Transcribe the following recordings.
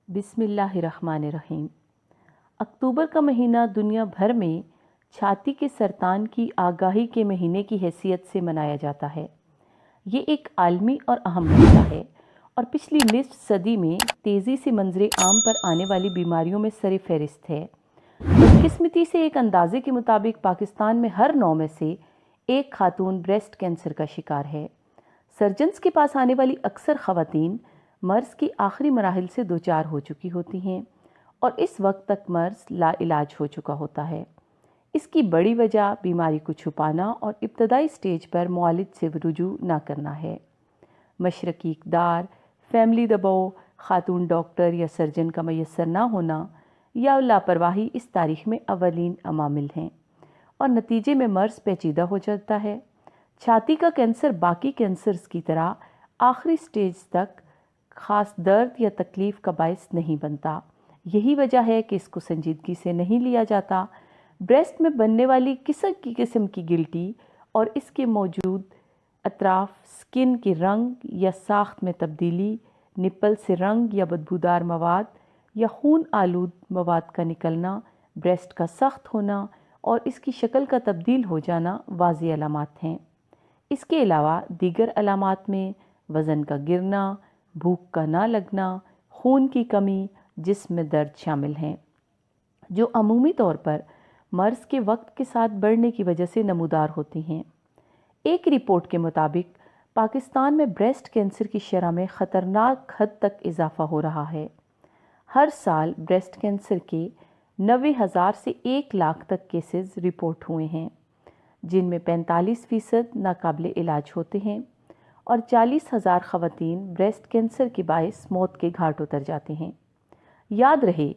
बिस्मिल्लाहिर्रहमानिर्रहीम। अक्टूबर का महीना दुनिया भर में छाती के सरतान की आगाही के महीने की हैसियत से मनाया जाता है। ये एक आलमी और अहम मसला है और पिछली निस्फ सदी में तेज़ी से मंजरे आम पर आने वाली बीमारियों में सर फहरिस्त है। बदकिस्मती से एक अंदाजे के मुताबिक पाकिस्तान में हर 9 में से एक खातून ब्रेस्ट कैंसर का शिकार है। सर्जन्स के पास आने वाली अक्सर ख़वातीन मर्ज़ की आखिरी मराहिल से दो चार हो चुकी होती हैं और इस वक्त तक मर्ज़ लाइलाज हो चुका होता है। इसकी बड़ी वजह बीमारी को छुपाना और इब्तदाई स्टेज पर मुआलिज से रुजू ना करना है। मशरकी इक़दार, फैमिली दबाव, खातून डॉक्टर या सर्जन का मैसर ना होना या लापरवाही इस तारीख में अवलीन अमामिल हैं और नतीजे में मर्ज़ पेचीदा हो जाता है। छाती का कैंसर बाकी कैंसर्स की तरह आखिरी स्टेज तक ख़ास दर्द या तकलीफ़ का बायस नहीं बनता। यही वजह है कि इसको संजीदगी से नहीं लिया जाता। ब्रेस्ट में बनने वाली किस्म की गिल्टी और इसके मौजूद अतराफ, स्किन के रंग या साख्त में तब्दीली, निप्पल से रंग या बदबूदार मवाद या खून आलूद मवाद का निकलना, ब्रेस्ट का सख्त होना और इसकी शक्ल का तब्दील हो जाना वाज़ेह अलामात हैं। इसके अलावा दीगर अलामात में वज़न का गिरना, भूख का ना लगना, खून की कमी, जिस्म में दर्द शामिल हैं, जो अमूमी तौर पर मर्ज़ के वक्त के साथ बढ़ने की वजह से नमूदार होती हैं। एक रिपोर्ट के मुताबिक पाकिस्तान में ब्रेस्ट कैंसर की शरह में ख़तरनाक हद तक इजाफ़ा हो रहा है। हर साल ब्रेस्ट कैंसर के 90,000 से 1 लाख तक केसेस रिपोर्ट हुए हैं, जिनमें 45% नाकाबिले इलाज होते हैं और 40,000 ख़वातीन ब्रेस्ट कैंसर के बायस मौत के घाट उतर जाते हैं। याद रहे,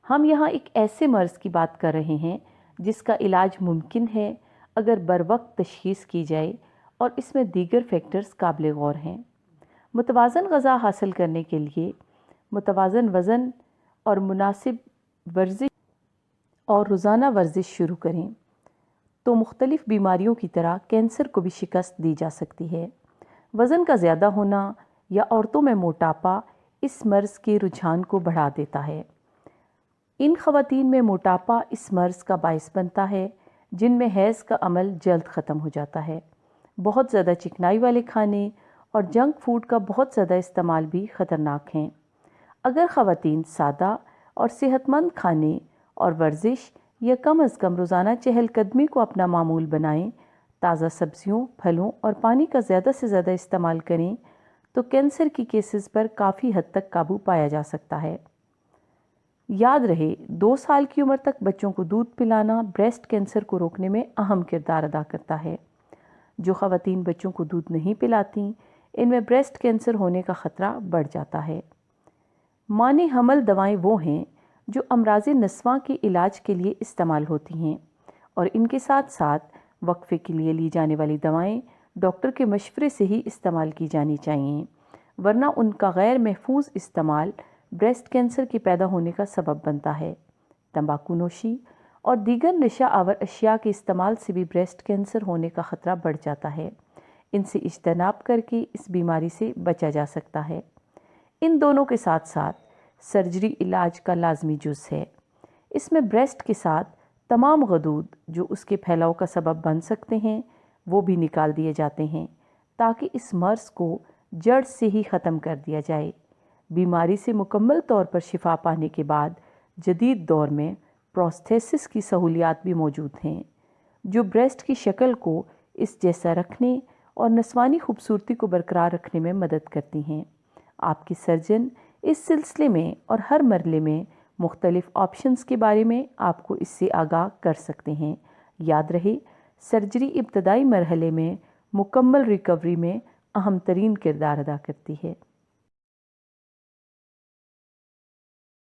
हम यहाँ एक ऐसे मर्ज़ की बात कर रहे हैं जिसका इलाज मुमकिन है अगर बरवक्त तशख़ीस की जाए और इसमें दीगर फैक्टर्स काबिल गौर हैं। मुतवाज़न ग़ज़ा हासिल करने के लिए मुतवाज़न वज़न और मुनासिब वर्जिश और रोज़ाना वर्जिश शुरू करें तो मुख्तलिफ़ बीमारियों की तरह कैंसर को भी शिकस्त दी जा सकती है। वज़न का ज़्यादा होना या औरतों में मोटापा इस मर्ज़ के रुझान को बढ़ा देता है। इन ख़वातीन में मोटापा इस मर्ज़ का बायस बनता है जिनमें हैज़ का अमल जल्द ख़त्म हो जाता है। बहुत ज़्यादा चिकनाई वाले खाने और जंक फूड का बहुत ज़्यादा इस्तेमाल भी ख़तरनाक हैं। अगर ख़वातीन सादा और सेहतमंद खाने और वर्जिश या कम अज़ कम रोज़ाना चहलकदमी को अपना मामूल बनाएं, ताज़ा सब्जियों, फलों और पानी का ज़्यादा से ज़्यादा इस्तेमाल करें तो कैंसर की केसेस पर काफ़ी हद तक काबू पाया जा सकता है। याद रहे, 2 साल की उम्र तक बच्चों को दूध पिलाना ब्रेस्ट कैंसर को रोकने में अहम किरदार अदा करता है। जो ख़वातीन बच्चों को दूध नहीं पिलाती, इनमें ब्रेस्ट कैंसर होने का ख़तरा बढ़ जाता है। माने हमल दवाएं वो हैं जो अमराज़े नस्वां के इलाज के लिए इस्तेमाल होती हैं और इनके साथ साथ वक्फे के लिए ली जाने वाली दवाएं डॉक्टर के मशवरे से ही इस्तेमाल की जानी चाहिए, वरना उनका गैर महफूज इस्तेमाल ब्रेस्ट कैंसर के पैदा होने का सबब बनता है। तंबाकू नोशी और दीगर नशा आवर अशिया के इस्तेमाल से भी ब्रेस्ट कैंसर होने का ख़तरा बढ़ जाता है। इनसे इज्तनाब करके इस बीमारी से बचा जा सकता है। इन दोनों के साथ साथ सर्जरी इलाज का लाजमी जुज़ है। इसमें ब्रेस्ट के साथ तमाम गदूद जो उसके फैलाव का सबब बन सकते हैं वो भी निकाल दिए जाते हैं ताकि इस मर्ज़ को जड़ से ही ख़त्म कर दिया जाए। बीमारी से मुकम्मल तौर पर शिफा पाने के बाद जदीद दौर में प्रोस्थेसिस की सहूलियात भी मौजूद हैं जो ब्रेस्ट की शक्ल को इस जैसा रखने और नस्वानी खूबसूरती को बरकरार रखने में मदद करती हैं। आपकी सर्जन इस सिलसिले में और हर मरले में मुख्तलिफ़ ऑप्शंस के बारे में आपको इससे आगाह कर सकते हैं। याद रहे, सर्जरी इब्तदाई मरहले में मुकम्मल रिकवरी में अहम तरीन किरदार अदा करती है।